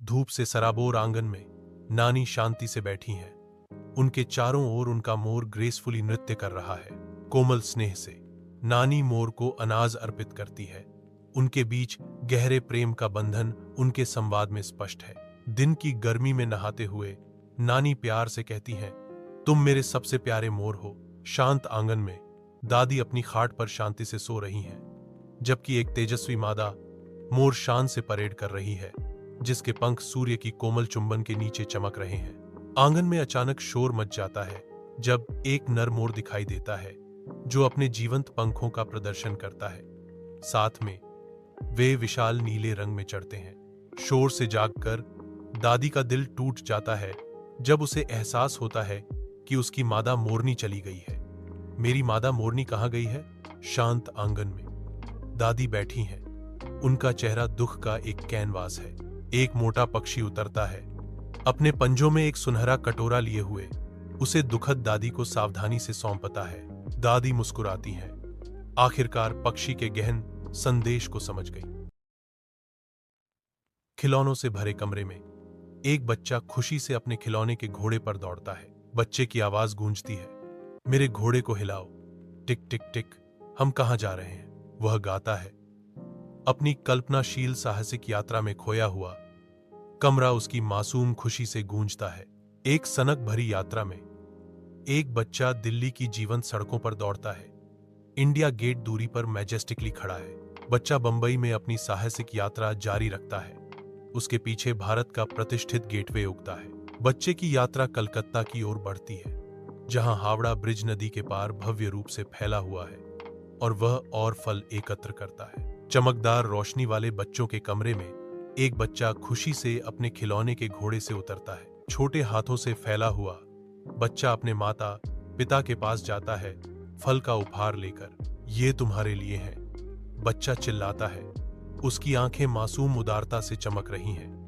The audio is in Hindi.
धूप से सराबोर आंगन में नानी शांति से बैठी हैं। उनके चारों ओर उनका मोर ग्रेसफुली नृत्य कर रहा है। कोमल स्नेह से नानी मोर को अनाज अर्पित करती है। उनके बीच गहरे प्रेम का बंधन उनके संवाद में स्पष्ट है। दिन की गर्मी में नहाते हुए नानी प्यार से कहती हैं, तुम मेरे सबसे प्यारे मोर हो। शांत आंगन में दादी अपनी खाट पर शांति से सो रही हैं, जबकि एक तेजस्वी मादा मोर शान से परेड कर रही है, जिसके पंख सूर्य की कोमल चुंबन के नीचे चमक रहे हैं। आंगन में अचानक शोर मच जाता है जब एक नर मोर दिखाई देता है जो अपने जीवंत पंखों का प्रदर्शन करता है। साथ में वे विशाल नीले रंग में चढ़ते हैं। शोर से जागकर दादी का दिल टूट जाता है जब उसे एहसास होता है कि उसकी मादा मोरनी चली गई है। मेरी मादा मोरनी कहाँ गई है? शांत आंगन में दादी बैठी हैं। उनका चेहरा दुख का एक कैनवास है। एक मोटा पक्षी उतरता है, अपने पंजों में एक सुनहरा कटोरा लिए हुए उसे दुखद दादी को सावधानी से सौंपता है। दादी मुस्कुराती हैं, आखिरकार पक्षी के गहन संदेश को समझ गई। खिलौनों से भरे कमरे में एक बच्चा खुशी से अपने खिलौने के घोड़े पर दौड़ता है। बच्चे की आवाज गूंजती है, मेरे घोड़े को हिलाओ, टिक टिक टिक, हम कहां जा रहे हैं? वह गाता है, अपनी कल्पनाशील साहसिक यात्रा में खोया हुआ। कमरा उसकी मासूम खुशी से गूंजता है। एक सनक भरी यात्रा में एक बच्चा दिल्ली की जीवंत सड़कों पर दौड़ता है। इंडिया गेट दूरी पर मैजेस्टिकली खड़ा है। बच्चा बंबई में अपनी साहसिक यात्रा जारी रखता है। उसके पीछे भारत का प्रतिष्ठित गेटवे उगता है। बच्चे की यात्रा कलकत्ता की ओर बढ़ती है, जहां हावड़ा ब्रिज नदी के पार भव्य रूप से फैला हुआ है और वह और फल एकत्र करता है। चमकदार रोशनी वाले बच्चों के कमरे में एक बच्चा खुशी से अपने खिलौने के घोड़े से उतरता है। छोटे हाथों से फैला हुआ बच्चा अपने माता पिता के पास जाता है, फल का उपहार लेकर। ये तुम्हारे लिए है, बच्चा चिल्लाता है। उसकी आंखें मासूम उदारता से चमक रही हैं।